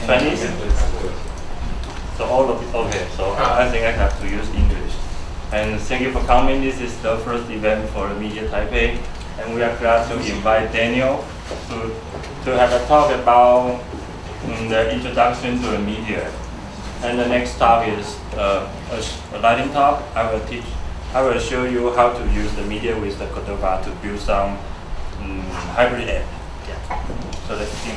Chinese? So all of it, okay, so I think I have to use English. And thank you for coming. This is the first event for the Meteor Taipei. And we are glad to invite Daniel to have a talk about the introduction to the Meteor. And the next talk is a lightning talk. I will show you how to use the Meteor with the Cordova to build some hybrid app. Yeah. So let's see.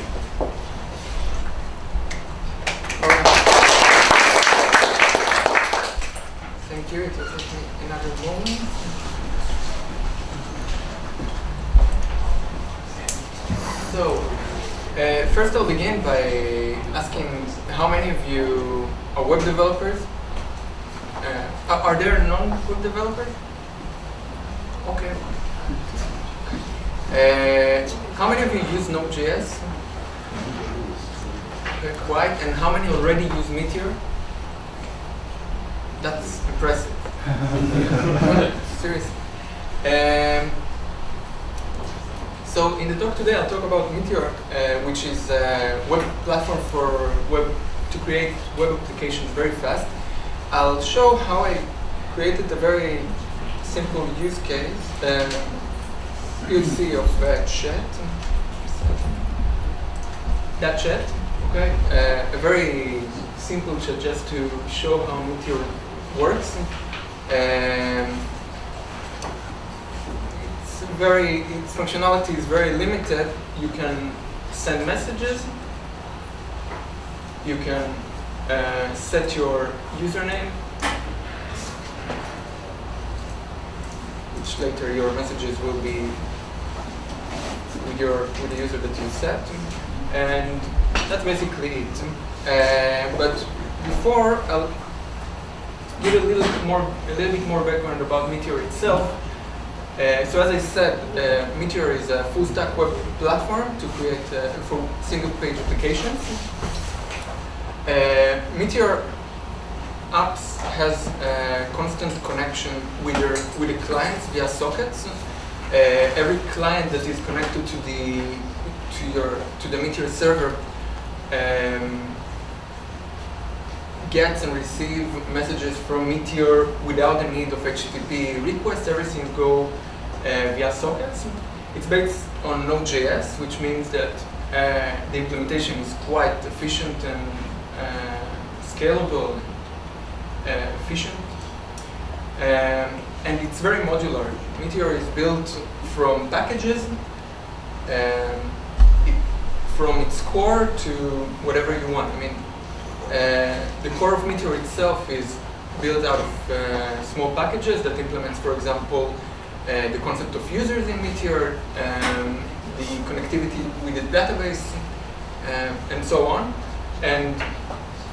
Thank you. It will take me another moment. So, first I'll begin by asking how many of you are web developers? Are there non-web developers? Okay. How many of you use Node.js? Okay, quite. And how many already use Meteor? That's impressive. Seriously. So in the talk today, I'll talk about Meteor, which is a web platform to create web applications very fast. I'll show how I created a very simple use case, POC of chat. That chat, okay, a very simple chat just to show how Meteor works. Its functionality is very limited. You can send messages. You can set your username, which later your messages will be with the user that you set, and that's basically it. But before, I'll give a little bit more background about Meteor itself. So as I said, Meteor is a full-stack web platform to create for single-page applications. Meteor apps has a constant connection with the clients via sockets. Every client that is connected to the Meteor server gets and receives messages from Meteor without the need of HTTP requests. Everything goes via sockets. It's based on Node.js, which means that the implementation is quite efficient and scalable, efficient. And it's very modular. Meteor is built from packages, from its core to whatever you want. I mean, the core of Meteor itself is built out of small packages that implements, for example, the concept of users in Meteor, the connectivity with the database, and so on. And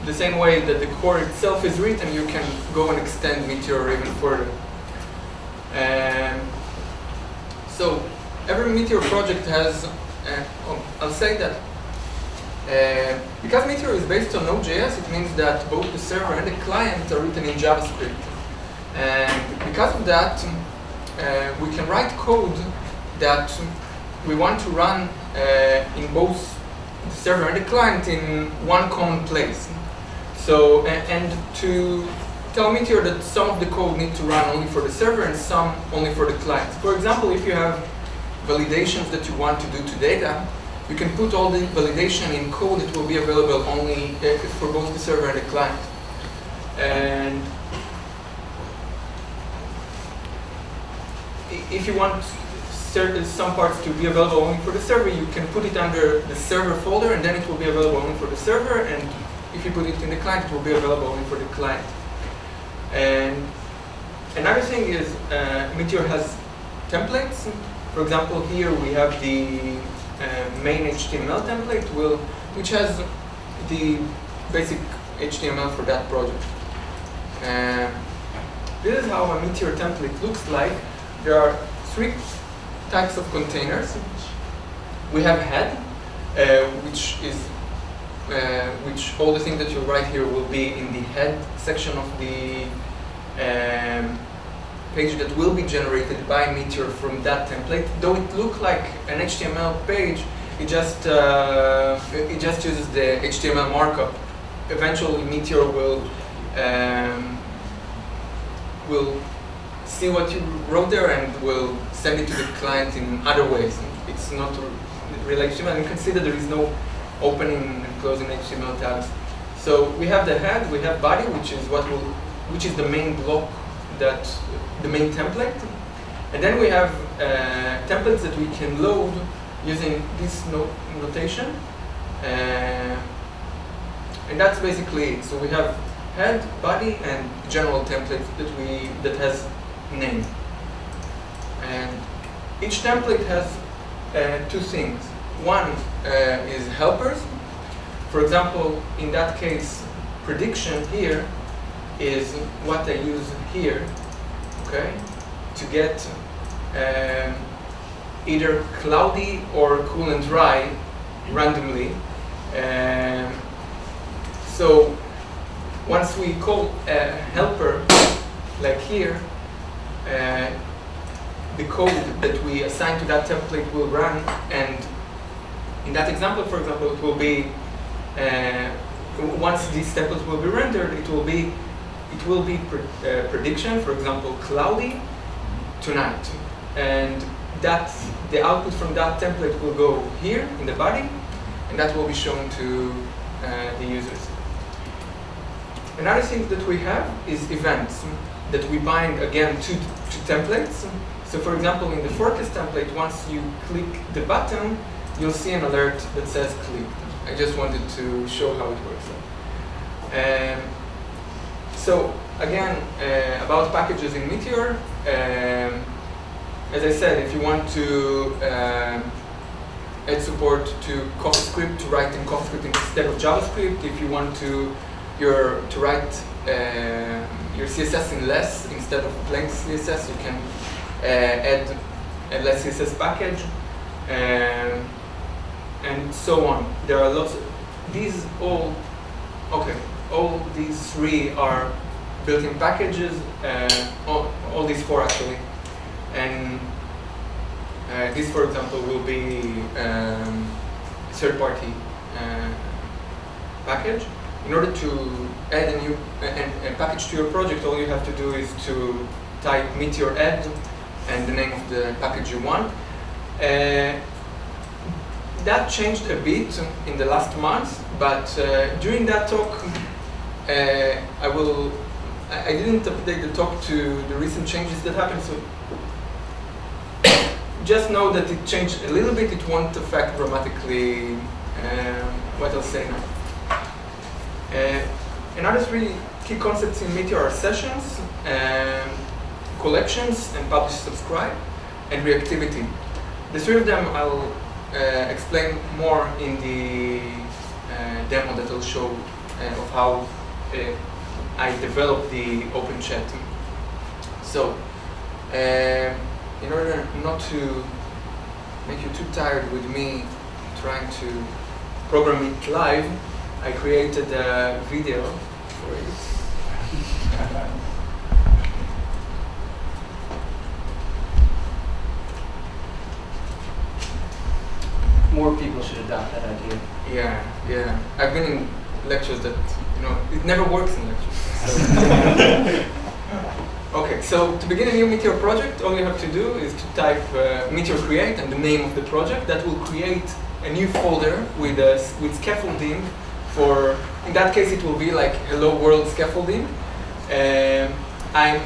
the same way that the core itself is written, you can go and extend Meteor even further. So every Meteor project has, I'll say that because Meteor is based on Node.js, it means that both the server and the client are written in JavaScript. And because of that, we can write code that we want to run in both the server and the client in one common place. So, and to tell Meteor that some of the code need to run only for the server and some only for the client. For example, if you have validations that you want to do to data, you can put all the validation in code that will be available only for both the server and the client. And if you want some parts to be available only for the server, you can put it under the server folder, and then it will be available only for the server. And if you put it in the client, it will be available only for the client. And another thing is Meteor has templates. For example, here we have the main HTML template, which has the basic HTML for that project. This is how a Meteor template looks like. There are three types of containers. We have head, which all the things that you write here will be in the head section of the page that will be generated by Meteor from that template. Though it looks like an HTML page, it just uses the HTML markup. Eventually, Meteor will see what you wrote there and will send it to the client in other ways. It's not real HTML. And you can see that there is no opening and closing HTML tags. So we have the head, we have body, which is the main block, the main template, and then we have templates that we can load using this notation, and that's basically it. So we have head, body, and general template that has name. And each template has two things. One is helpers. For example, in that case, prediction here is what I use here, okay, to get either cloudy or cool and dry randomly. So once we call a helper, like here, the code that we assign to that template will run, and in that example, for example, it will be once these templates will be rendered, it will be prediction, for example, cloudy tonight, and the output from that template will go here in the body, and that will be shown to the users. Another thing that we have is events that we bind again to templates. So for example, in the forecast template, once you click the button, you'll see an alert that says clicked. I just wanted to show how it works. So again, about packages in Meteor, as I said, if you want to add support to CoffeeScript, to write in CoffeeScript instead of JavaScript, if you want to write your CSS in Less instead of plain CSS, you can add a Less CSS package, and so on. There are lots of these all these three are built-in packages, all these four actually, and this, for example, will be third-party package. In order to add a new a package to your project, all you have to do is to type Meteor add and the name of the package you want. That changed a bit in the last month, but during that talk, I didn't update the talk to the recent changes that happened, so just know that it changed a little bit. It won't affect dramatically what I'll say now. Another three key concepts in Meteor are sessions, collections, and publish, subscribe, and reactivity. The three of them I'll explain more in the demo that I'll show of how I developed the OpenChat. So, in order not to make you too tired with me trying to program it live, I created a video for it. More people should adopt that idea. Yeah. I've been in lectures that, it never works in lectures. Okay, so to begin a new Meteor project, all you have to do is to type Meteor create and the name of the project. That will create a new folder with scaffolding for, in that case, it will be like hello world scaffolding. I'm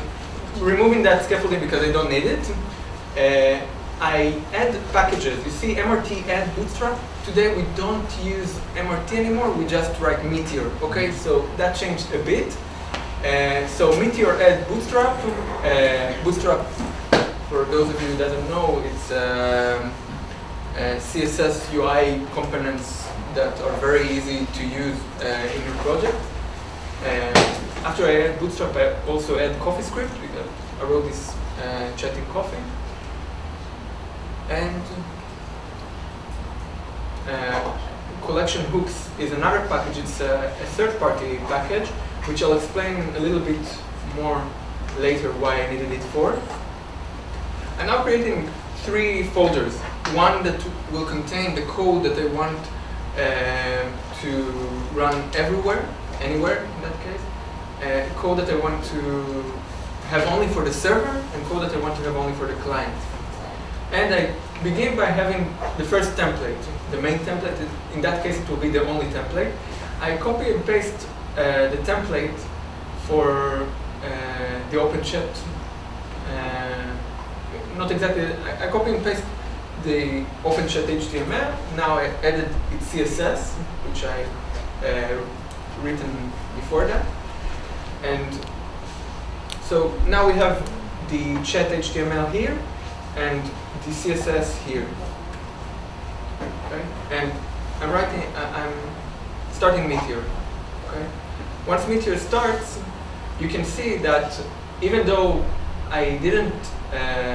removing that scaffolding because I don't need it. I add packages. You see MRT add bootstrap. Today we don't use MRT anymore, we just write Meteor. Okay, so that changed a bit. So Meteor add bootstrap. Bootstrap, for those of you who doesn't know, it's CSS UI components that are very easy to use in your project. After I add bootstrap, I also add CoffeeScript because I wrote this chat in Coffee. And collection hooks is another package. It's a third-party package, which I'll explain a little bit more later why I needed it for. I'm now creating three folders. one that will contain the code that I want to run everywhere, anywhere in that case, code that I want to have only for the server, and code that I want to have only for the client. And I begin by having the first template, the main template. In that case, it will be the only template. I copy and paste the template for the OpenChat. Not exactly, I copy and paste the OpenChat HTML. Now I added its CSS, which I written before that. And so now we have the chat HTML here and the CSS here. Okay? And I'm starting Meteor. Okay? Once Meteor starts, you can see that even though I didn't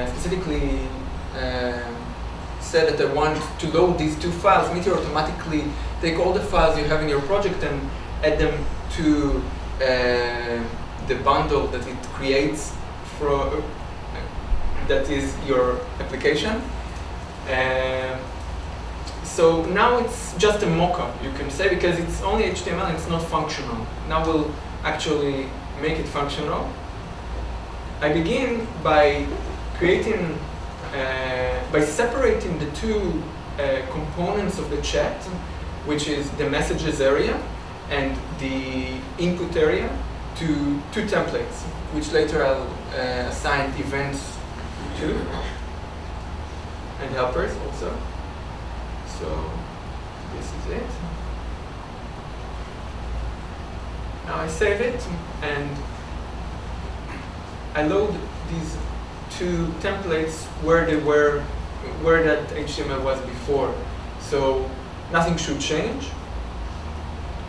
specifically say that I want to load these two files, Meteor automatically take all the files you have in your project and add them to the bundle that it creates for that is your application. So now it's just a mock-up, you can say, because it's only HTML and it's not functional. Now we'll actually make it functional. I begin by creating, by separating the two components of the chat, which is the messages area and the input area, to two templates, which later I'll assign events to, and helpers also. So this is it. Now I save it, and I load these two templates where they were, where that HTML was before. So nothing should change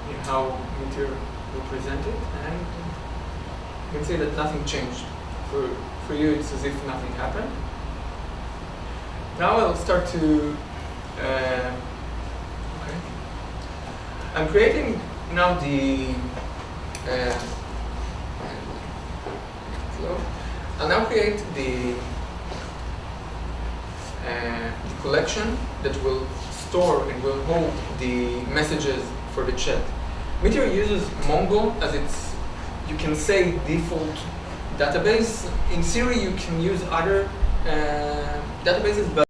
in how Meteor will present it, and you can see that nothing changed. For you, it's as if nothing happened. Now I'll start to, okay. I'm creating now the, I'll now create the collection that will store and will hold the messages for the chat. Meteor uses Mongo as its, you can say, default database. In theory, you can use other databases, but